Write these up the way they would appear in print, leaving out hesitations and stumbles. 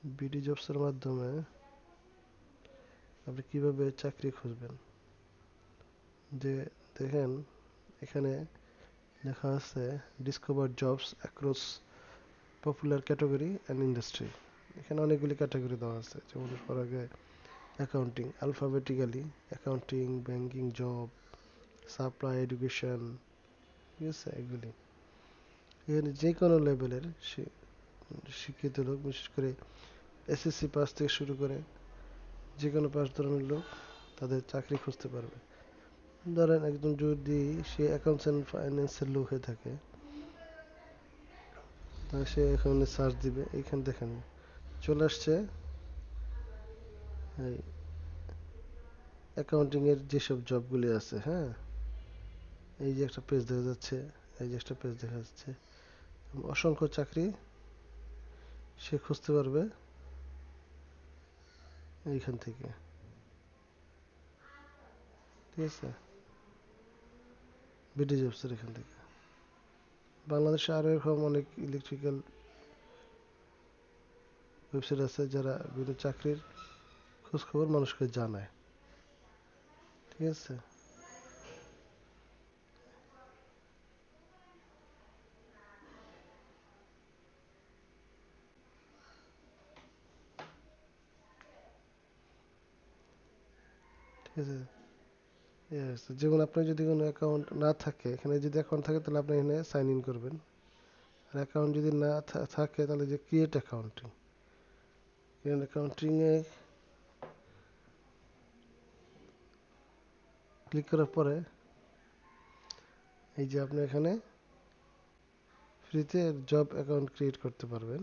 BD জবসের মাধ্যমে আপনি কিভাবে চাকরি খুঁজবেন। যে দেখেন এখানে লেখা আছে discover jobs across popular category and industry. এখানে অনেকগুলি ক্যাটাগরি দেওয়া আছে, যেমন আগে accounting alphabetically, accounting, banking job, supply, education, ঠিক আছে এগুলি। এখানে যে কোনো লেভেলের শিক্ষিত লোক, বিশেষ করে এসএসসি পাস থেকে শুরু করে যে কোনো পাস ধরনের লোক তাদের চাকরি খুঁজতে পারবে। ধরেন একজন যদি সে অ্যাকাউন্টস অ্যান্ড ফাইন্যান্সের লোক হয়ে থাকে, তাহলে সে এখানে সার্চ দিবে। এইখানে দেখেন চলে আসছে এই অ্যাকাউন্টিং এর যেসব জবগুলি আছে। হ্যাঁ, এই যে একটা পেজ দেখা যাচ্ছে, এই যে একটা পেজ দেখা যাচ্ছে, অসংখ্য চাকরি সে খুঁজতে পারবে এইখান থেকে, ঠিক আছে, বিডি জবসের এখান থেকে। বাংলাদেশে আরও এরকম অনেক ইলেকট্রিক্যাল ওয়েবসাইট আছে যারা বিভিন্ন চাকরির খোঁজখবর মানুষকে জানায়, ঠিক আছে। ঠিক আছে, yes, যেমন আপনার যদি কোনো অ্যাকাউন্ট না থাকে, এখানে যদি অ্যাকাউন্ট থাকে তাহলে আপনি এখানে সাইন ইন করবেন। আর অ্যাকাউন্ট যদি না থাকে তাহলে যে ক্রিয়েট অ্যাকাউন্টিং, অ্যাকাউন্টিংয়ে ক্লিক করার পরে এই যে আপনি এখানে ফ্রিতে জব অ্যাকাউন্ট ক্রিয়েট করতে পারবেন।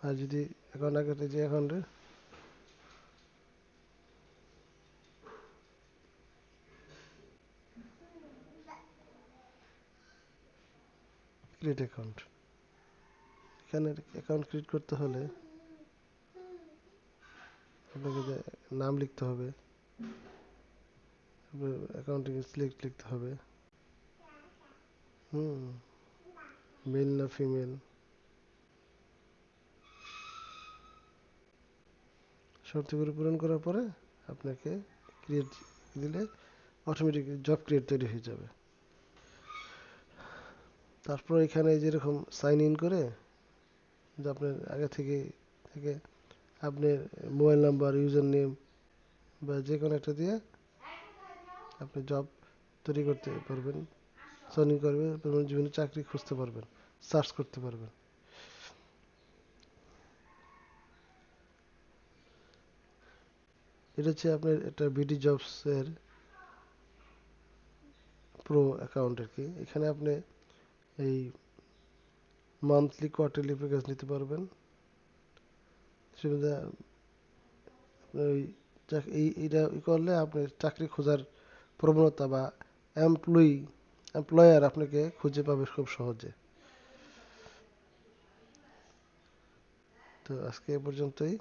আর যদি অ্যাকাউন্ট আগে যে অ্যাকাউন্টে ক্রিয়েট অ্যাকাউন্ট, এখানে অ্যাকাউন্ট ক্রিয়েট করতে হলে আপনাকে যে নাম লিখতে হবে, অ্যাকাউন্টিং সিলেক্ট লিখতে হবে, হুম, মেল না ফিমেল, শর্তগুলো পূরণ করার পরে আপনাকে ক্রিয়েট দিলে অটোমেটিক জব ক্রিয়েট তৈরি হয়ে যাবে। তারপর এখানে যেরকম সাইন ইন করে যে আপনার আগে থেকে থেকে আপনার মোবাইল নাম্বার, ইউজার নেম বা যে কোনো একটা দিয়ে আপনি জব তৈরি করতে পারবেন, সাইন ইন করবেন, বিভিন্ন চাকরি খুঁজতে পারবেন, সার্চ করতে পারবেন। এটা হচ্ছে আপনার এটা বিডি জবস এর প্রো অ্যাকাউন্ট আর কি। এখানে আপনি এই মান্থলি কোয়ার্টারলি প্যাকেজ নিতে পারবেন। সুবিধা আপনার ওই এইটা করলে আপনি চাকরি খোঁজার প্রবণতা বা এমপ্লয়ার আপনাকে খুঁজে পাবে খুব সহজে। তো আজকে এ পর্যন্তই।